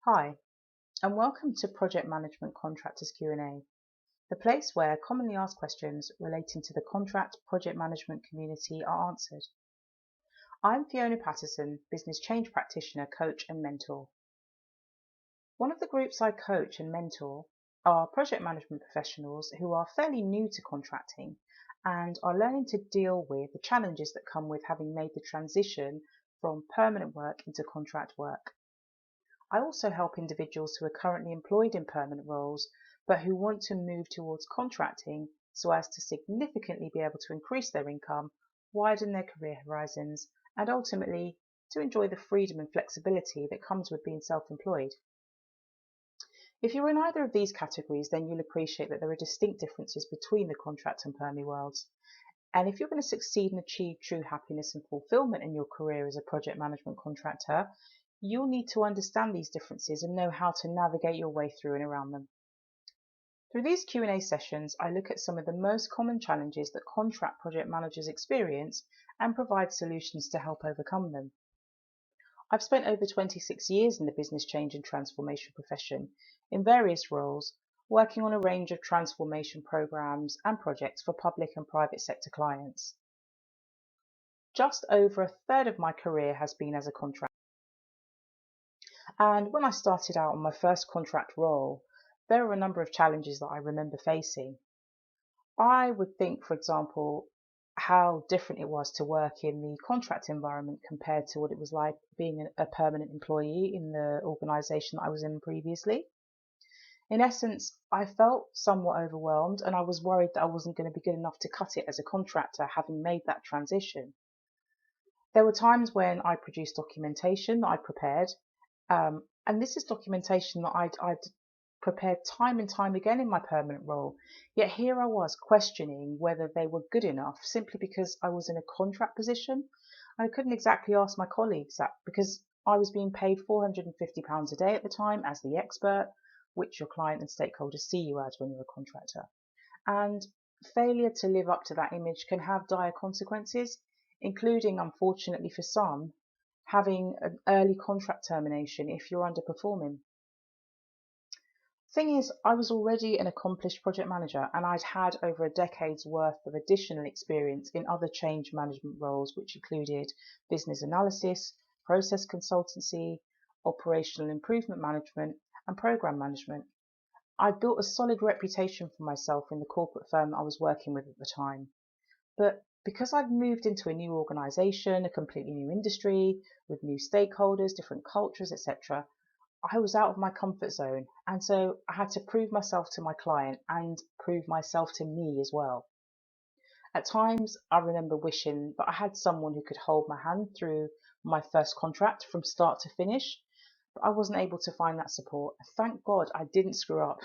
Hi, and welcome to Project Management Contractors Q&A, the place where commonly asked questions relating to the contract project management community are answered. I'm Fiona Patterson, business change practitioner, coach and mentor. One of the groups I coach and mentor are project management professionals who are fairly new to contracting and are learning to deal with the challenges that come with having made the transition from permanent work into contract work. I also help individuals who are currently employed in permanent roles but who want to move towards contracting so as to significantly be able to increase their income, widen their career horizons, and ultimately to enjoy the freedom and flexibility that comes with being self-employed. If you're in either of these categories, then you'll appreciate that there are distinct differences between the contract and permie worlds. And if you're going to succeed and achieve true happiness and fulfillment in your career as a project management contractor, you'll need to understand these differences and know how to navigate your way through and around them. Through these Q&A sessions, I look at some of the most common challenges that contract project managers experience and provide solutions to help overcome them. I've spent over 26 years in the business change and transformation profession in various roles, working on a range of transformation programs and projects for public and private sector clients. Just over a third of my career has been as a contractor. And when I started out on my first contract role, there were a number of challenges that I remember facing. I would think, for example, how different it was to work in the contract environment compared to what it was like being a permanent employee in the organisation that I was in previously. In essence, I felt somewhat overwhelmed and I was worried that I wasn't going to be good enough to cut it as a contractor, having made that transition. There were times when I produced documentation that I prepared, and this is documentation that I'd prepared time and time again in my permanent role, yet here I was questioning whether they were good enough simply because I was in a contract position. I couldn't exactly ask my colleagues that because I was being paid £450 a day at the time as the expert, which your client and stakeholders see you as when you're a contractor. And failure to live up to that image can have dire consequences, including, unfortunately for some, having an early contract termination if you're underperforming. Thing is, I was already an accomplished project manager and I'd had over a decade's worth of additional experience in other change management roles, which included business analysis, process consultancy, operational improvement management, and program management. I'd built a solid reputation for myself in the corporate firm that I was working with at the time. But because I'd moved into a new organisation, a completely new industry, with new stakeholders, different cultures, etc., I was out of my comfort zone, and so I had to prove myself to my client and prove myself to me as well. At times, I remember wishing that I had someone who could hold my hand through my first contract from start to finish, but I wasn't able to find that support. Thank God I didn't screw up.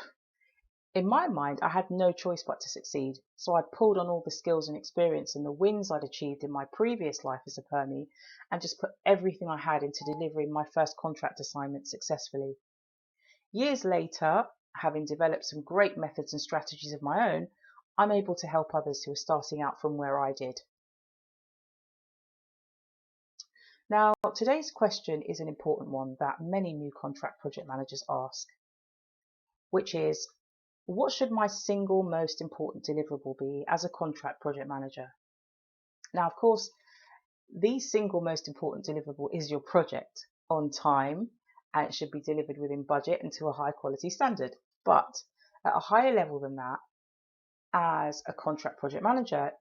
In my mind, I had no choice but to succeed, so I pulled on all the skills and experience and the wins I'd achieved in my previous life as a permie and just put everything I had into delivering my first contract assignment successfully. Years later, having developed some great methods and strategies of my own, I'm able to help others who are starting out from where I did. Now, today's question is an important one that many new contract project managers ask, which is, what should my single most important deliverable be as a contract project manager? Now, of course, the single most important deliverable is your project on time, and it should be delivered within budget and to a high quality standard. But at a higher level than that, as a contract project manager,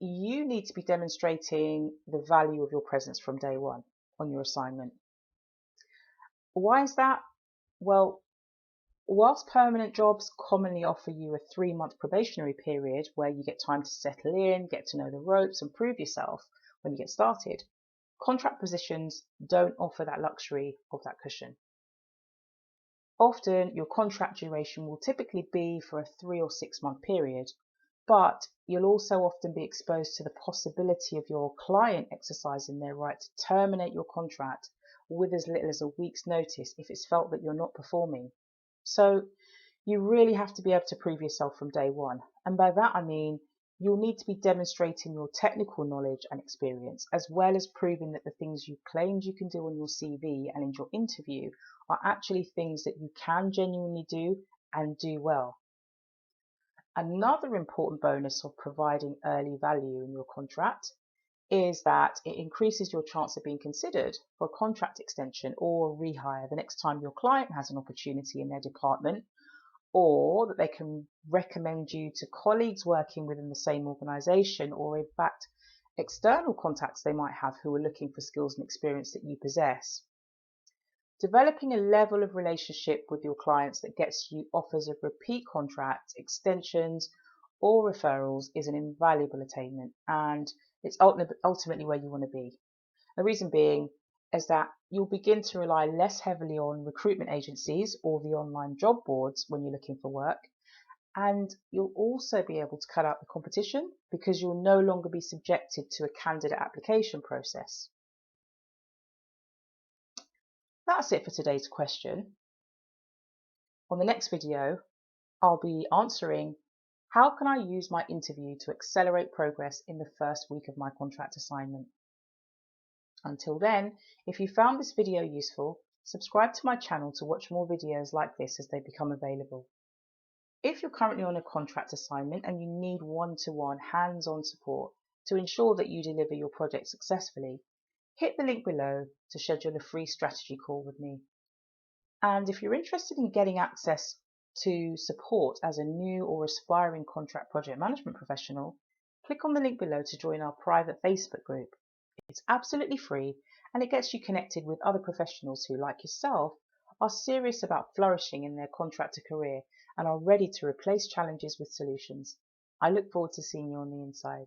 you need to be demonstrating the value of your presence from day one on your assignment. Why is that? Well, whilst permanent jobs commonly offer you a 3-month probationary period where you get time to settle in, get to know the ropes and prove yourself when you get started, contract positions don't offer that luxury of that cushion. Often your contract duration will typically be for a 3 or 6 month period, but you'll also often be exposed to the possibility of your client exercising their right to terminate your contract with as little as a week's notice if it's felt that you're not performing. So you really have to be able to prove yourself from day one. And by that I mean You'll need to be demonstrating your technical knowledge and experience, as well as proving that the things you claimed you can do on your CV and in your interview are actually things that you can genuinely do and do well. Another important bonus of providing early value in your contract is that it increases your chance of being considered for a contract extension or rehire the next time your client has an opportunity in their department, or that they can recommend you to colleagues working within the same organisation, or in fact external contacts they might have who are looking for skills and experience that you possess. Developing a level of relationship with your clients that gets you offers of repeat contracts, extensions, or referrals is an invaluable attainment, and it's ultimately where you want to be. The reason being is that you'll begin to rely less heavily on recruitment agencies or the online job boards when you're looking for work, and you'll also be able to cut out the competition because you'll no longer be subjected to a candidate application process. That's it for today's question. On the next video, I'll be answering how can I use my interview to accelerate progress in the first week of my contract assignment. Until then, if you found this video useful, subscribe to my channel to watch more videos like this as they become available. If you're currently on a contract assignment and you need one-to-one hands-on support to ensure that you deliver your project successfully, hit the link below to schedule a free strategy call with me. And if you're interested in getting access to support as a new or aspiring contract project management professional, click on the link below to join our private Facebook group. It's absolutely free and it gets you connected with other professionals who, like yourself, are serious about flourishing in their contractor career and are ready to replace challenges with solutions. I look forward to seeing you on the inside.